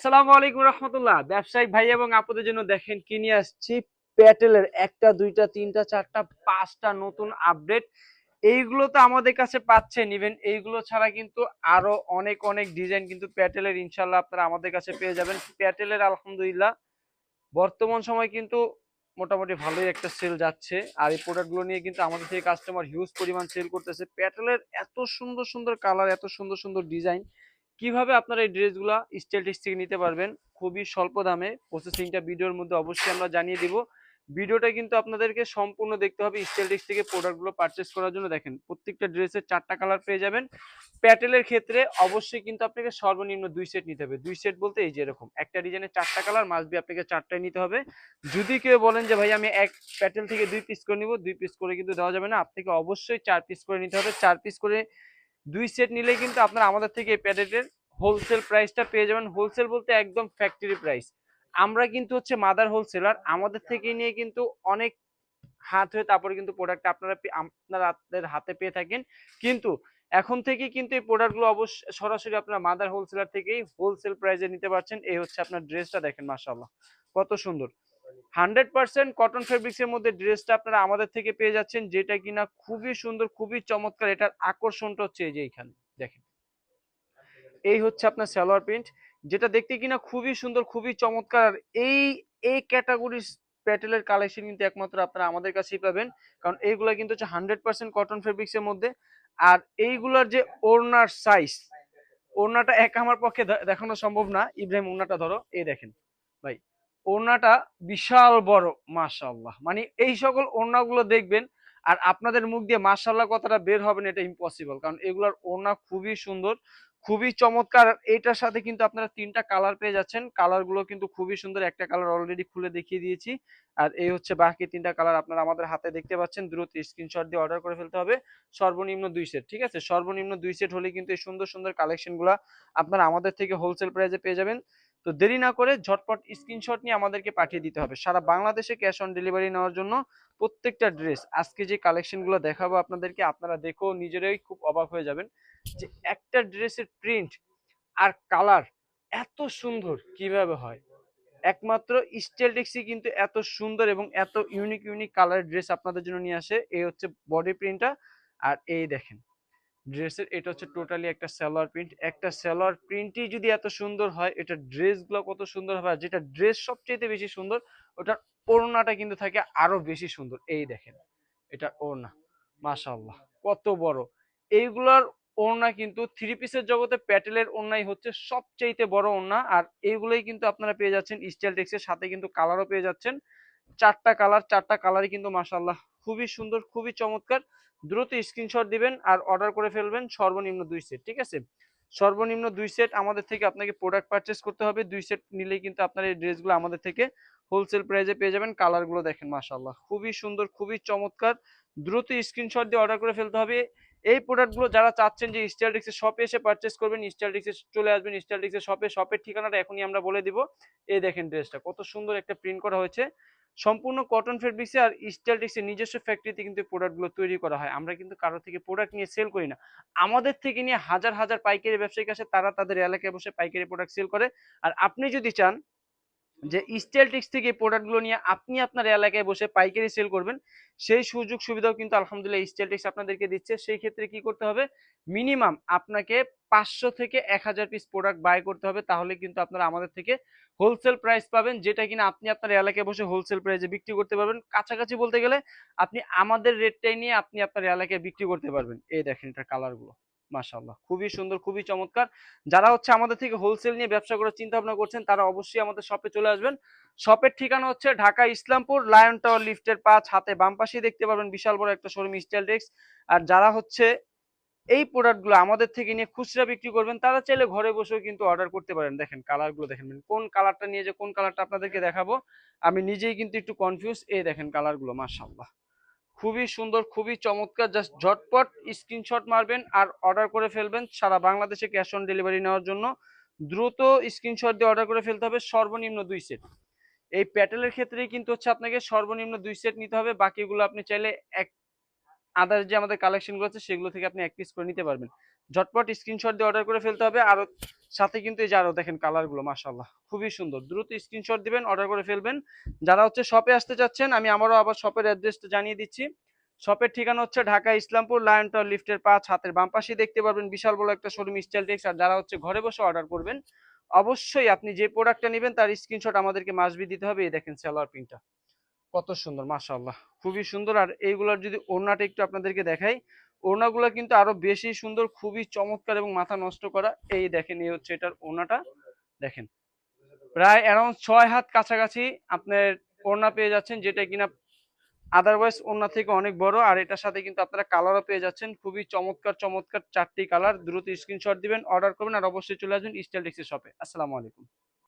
আসসালামু আলাইকুম রহমতুল্লাহ। ব্যবসায়িক ভাই এবং আপুদের জন্য দেখেন কি নিয়ে আসছি। প্যাটেলের একটা দুইটা তিনটা চারটা পাঁচটা নতুন আপডেট এইগুলো তো আমাদের কাছে পাচ্ছেন। ইভেন এইগুলো ছাড়া কিন্তু আরো অনেক অনেক ডিজাইন কিন্তু প্যাটেলের ইনশাল্লাহ আপনারা আমাদের কাছে পেয়ে যাবেন। প্যাটেলের আলহামদুলিল্লাহ বর্তমান সময় কিন্তু মোটামুটি ভালোই একটা সেল যাচ্ছে। আর এই প্রোডাক্টগুলো নিয়ে কিন্তু আমাদের থেকে কাস্টমার হিউজ পরিমাণ সেল করতেছে। প্যাটেলের এত সুন্দর সুন্দর কালার, এত সুন্দর সুন্দর ডিজাইন, কিভাবে আপনারা এই ড্রেসগুলো স্টাইলিশ থেকে নিতে পারবেন খুবই স্বল্প দামে, প্রসেসিংটা ভিডিওর মধ্যে অবশ্যই আমরা জানিয়ে দিব। ভিডিওটা কিন্তু আপনাদেরকে সম্পূর্ণ দেখতে হবে স্টাইলিশ থেকে প্রোডাক্টগুলো পারচেস করার জন্য। দেখেন প্রত্যেকটা ড্রেসের চারটা কালার পেয়ে যাবেন। প্যাটেলের ক্ষেত্রে অবশ্যই কিন্তু আপনাকে সর্বনিম্ন 2 সেট নিতে হবে। 2 সেট বলতে এই যে এরকম একটা ডিজাইনের চারটা কালার মাস্ট বি আপনাকে চারটায় নিতে হবে। যদি কেউ বলেন যে ভাই আমি এক প্যাটেল থেকে 2 পিস করে নিব, 2 পিস করে কিন্তু দেওয়া যাবে না, আপনাকে অবশ্যই 4 পিস করে নিতে হবে। 4 পিস করে 2 সেট নিলে কিন্তু আপনারা আমাদের থেকে এই প্যাডেটের হোলসেল প্রাইসটা পেয়ে যাবেন। হোলসেল বলতে একদম ফ্যাক্টরি প্রাইস। আমরা কিন্তু হচ্ছে মাদার হোলসেলার, আমাদের থেকে নিয়ে কিন্তু অনেক হাত হয়ে তারপরে কিন্তু প্রোডাক্ট আপনাদের হাতে পেয়ে থাকেন। কিন্তু এখন থেকে কিন্তু এই প্রোডাক্টগুলো অবশ্যই সরাসরি আপনারা মাদার হোলসেলার থেকেই হোলসেল প্রাইসে নিতে পারছেন। এই হচ্ছে আপনার ড্রেসটা, দেখেন মাশাআল্লাহ কত সুন্দর। 100% কটন ফেব্রিক্স এর মধ্যে ড্রেসটা আপনারা আমাদের থেকে পেয়ে যাচ্ছেন, যেটা কিনা খুবই সুন্দর খুবই চমৎকার। এটার আকর্ষণটা হচ্ছে এই যে এইখানে দেখেন, এই হচ্ছে আপনার সালোয়ার প্রিন্ট, যেটা দেখতে কিনা খুবই সুন্দর খুবই চমৎকার। এই এই ক্যাটাগরির প্যাটেলের কালেকশন কিন্তু একমাত্র আপনারা আমাদের কাছেই পাবেন, কারণ এইগুলা কিন্তু হচ্ছে 100% কটন ফেব্রিক্স এর মধ্যে। আর এইগুলার যে ওড়নার সাইজ, ওড়নাটা এক আমার পক্ষে দেখানো সম্ভব না। ইব্রাহিম ওড়নাটা ধরো, এই দেখেন ভাই, ওড়নাটা বিশাল বড় মাশাআল্লাহ। মানে এই সকল ওড়নাগুলো দেখবেন আর আপনাদের মুখ দিয়ে মাশাআল্লাহ কথাটা বের হবে না, এটা ইম্পসিবল, কারণ এগুলার ওড়না খুবই সুন্দর খুবই চমৎকার। এটার সাথে কিন্তু আপনারা তিনটা কালার পেয়ে যাচ্ছেন, কালার গুলো কিন্তু খুবই সুন্দর। একটা কালার অলরেডি খুলে দেখিয়ে দিয়েছি, আর এই হচ্ছে বাকি তিনটা কালার আপনারা আমাদের হাতে দেখতে পাচ্ছেন। দ্রুত স্ক্রিনশট দিয়ে অর্ডার করে ফেলতে হবে। সর্বনিম্ন 2 সেট, ঠিক আছে, সর্বনিম্ন 2 সেট হলে কিন্তু এই সুন্দর সুন্দর কালেকশন গুলা আপনারা আমাদের থেকে হোলসেল প্রাইসে পেয়ে যাবেন। তো দেরি না করে ঝটপট স্ক্রিনশট নিয়ে আমাদেরকে পাঠিয়ে দিতে হবে। সারা বাংলাদেশে ক্যাশ অন ডেলিভারি নেওয়ার জন্য। প্রত্যেকটা ড্রেস আজকে যে কালেকশন গুলো দেখাবো আপনাদেরকে, আপনারা দেখেও নিজেরাই খুব অবাক হয়ে যাবেন যে একটা ড্রেসের প্রিন্ট আর কালার এত সুন্দর কিভাবে হয়। একমাত্র স্টাইলটেক্সই কিন্তু এত সুন্দর এবং এত ইউনিক ইউনিক কালার ড্রেস আপনাদের জন্য নিয়ে আসে। এই হচ্ছে বডি প্রিন্টটা, আর এই দেখেন ড্রেসের এটা হচ্ছে টোটালি একটা সালোয়ার প্রিন্ট। একটা সালোয়ার প্রিন্টই যদি এত সুন্দর হয়, এটা ড্রেসগুলো কত সুন্দর হবে। আর যেটা ড্রেস সবচেয়ে বেশি সুন্দর, ওটার ওড়নাটা কিন্তু থাকে আরো বেশি সুন্দর। এই দেখেন এটা ওড়না, মাশাআল্লাহ কত বড়। এইগুলার ওড়না কিন্তু থ্রি পিসের জগতে প্যাটেলের ওড়নাই হচ্ছে সবচেয়ে বড় ওড়না। আর এইগুলোই কিন্তু আপনারা পেয়ে যাচ্ছেন স্টাইল টেক্সের সাথে, কিন্তু কালারও পেয়ে যাচ্ছেন চারটা কালার। চারটা কালারই কিন্তু মাশাআল্লাহ খুবই সুন্দর খুবই চমৎকার। দ্রুত স্ক্রিনশট দিবেন আর অর্ডার করে ফেলবেন। সর্বনিম্ন 2 সেট, ঠিক আছে, সর্বনিম্ন 2 সেট আমাদের থেকে আপনাকে প্রোডাক্ট পারচেস করতে হবে। 2 সেট নিলেই কিন্তু আপনার এই ড্রেসগুলো আমাদের থেকে হোলসেল প্রাইসে পেয়ে যাবেন। কালারগুলো দেখেন মাশাআল্লাহ খুবই সুন্দর খুবই চমৎকার। দ্রুত স্ক্রিনশট দিয়ে অর্ডার করে ফেলতে হবে। এই প্রোডাক্টগুলো যারা চাচ্ছেন যে স্টাইলটেক্সের শপে এসে পারচেস করবেন, স্টাইলটেক্সে চলে আসবেন। স্টাইলটেক্সের শপে, শপের ঠিকানাটা এখনই আমরা বলে দিব। এই দেখেন ড্রেসটা কত সুন্দর একটা প্রিন্ট করা হয়েছে, সম্পূর্ণ কটন ফেব্রিক্সে। আর স্টাইলটেক্সের নিজস্ব ফ্যাক্টরিতে কিন্তু প্রোডাক্টগুলো তৈরি করা হয়। আমরা কিন্তু কারো থেকে প্রোডাক্ট নিয়ে সেল করি না, আমাদের থেকে নিয়ে হাজার হাজার পাইকারি ব্যবসায়িক আসে, তারা তাদের এলাকায় বসে পাইকারি প্রোডাক্ট সেল করে। আর আপনি যদি চান যে স্টাইলটেক্স থেকে প্রোডাক্টগুলো নিয়ে আপনি আপনার এলাকায় বসে পাইকারি সেল করবেন, সেই সুযোগ সুবিধাও কিন্তু আলহামদুলিল্লাহ স্টাইলটেক্স আপনাদেরকে দিচ্ছে। সেই ক্ষেত্রে কি করতে হবে, মিনিমাম আপনাকে 500 থেকে 1000 পিস প্রোডাক্ট বাই করতে হবে, তাহলে কিন্তু আপনারা আমাদের থেকে হোলসেল প্রাইস পাবেন, যেটা কিনা আপনি আপনার এলাকায় বসে হোলসেল প্রাইসে বিক্রি করতে পারবেন। কাছাকাছি বলতে গেলে আপনি আমাদের রেটটাই নিয়ে আপনি আপনার এলাকায় বিক্রি করতে পারবেন। এই দেখেন এটা কালারগুলো মাশাআল্লাহ খুবই সুন্দর খুবই চমৎকার। যারা হচ্ছে আমাদের থেকে হোলসেল নিয়ে ব্যবসা করার চিন্তা ভাবনা করছেন, তারা অবশ্যই আমাদের শপে চলে আসবেন। শপের ঠিকানা হচ্ছে ঢাকা ইসলামপুর লায়ন টাওয়ার লিফটের 5 হাতে বাম পাশেই দেখতে পারবেন বিশাল বড় একটা শোরুম স্টাইলটেক্স। আর যারা হচ্ছে এই প্রোডাক্টগুলো আমাদের থেকে নিয়ে খুচরা বিক্রি করবেন, তারা চাইলে ঘরে বসেও কিন্তু অর্ডার করতে পারেন। দেখেন কালারগুলো দেখেন, কোন কালারটা নিয়ে যে কোন কালারটা আপনাদেরকে দেখাবো আমি নিজেই কিন্তু একটু কনফিউজ। এই দেখেন কালারগুলো মাশাআল্লাহ খুবই সুন্দর খুবই চমৎকার। জাস্ট ঝটপট স্ক্রিনশট মারবেন আর অর্ডার করে ফেলবেন। সারা বাংলাদেশে ক্যাশ অন ডেলিভারি নেওয়ার জন্য দ্রুত স্ক্রিনশট দিয়ে অর্ডার করে ফেলতে হবে। সর্বনিম্ন 2 সেট। এই প্যাটেলের ক্ষেত্রেই কিন্তু হচ্ছে আপনাকে সর্বনিম্ন 2 সেট নিতে হবে। বাকিগুলো আপনি চাইলে এক আদার্স যে আমাদের কালেকশন গুলো আছে সেগুলো থেকে আপনি এক পিস করে নিতে পারবেন। ঝটপট স্ক্রিনশট দিয়ে অর্ডার করে ফেলতে হবে। আর সাথে কিন্তু এই যে আরো দেখেন কালারগুলো মাশাআল্লাহ খুবই সুন্দর, দ্রুত স্ক্রিনশট দিবেন অর্ডার করে ফেলবেন। যারা হচ্ছে শপে আসতে চাচ্ছেন আমি আমারও আবার শপের অ্যাড্রেসটা জানিয়ে দিচ্ছি। শপের ঠিকানা হচ্ছে ঢাকা ইসলামপুর লায়ন টাওয়ার লিফটের 5 হাতের বাম পাশে দেখতে পারবেন বিশাল বড় একটা শোরুম স্টাইল টেক্স। আর যারা হচ্ছে ঘরে বসে অর্ডার করবেন অবশ্যই আপনি যে প্রোডাক্টটা নেবেন তার স্ক্রিনশট আমাদেরকে মাস্ট বি দিতে হবে। এই দেখেন সালোয়ার প্রিন্টটা কত সুন্দর মাশাআল্লাহ খুবই সুন্দর। আর এইগুলোর যদি ওড়নাটা একটু আপনাদেরকে দেখাই, ওড়নাগুলো কিন্তু আরো বেশি সুন্দর, খুবই চমৎকার এবং মাথা নষ্ট করা। এই দেখেন এই হচ্ছে এটার ওড়নাটা দেখেন, প্রায় অ্যারাউন্ড 6 হাত কাছাকাছি আপনার ওড়না পেয়ে যাচ্ছেন, যেটা কিনা আদারওয়াইজ ওড়না থেকে অনেক বড়। আর এটার সাথে কিন্তু আপনারা কালারও পেয়ে যাচ্ছেন, খুবই চমৎকার চমৎকার 4টি কালার। দ্রুত স্ক্রিনশট দিবেন অর্ডার করবেন আর অবশ্যই চলে আসবেন স্টাইল টেক্সের শপে। আসসালামু আলাইকুম।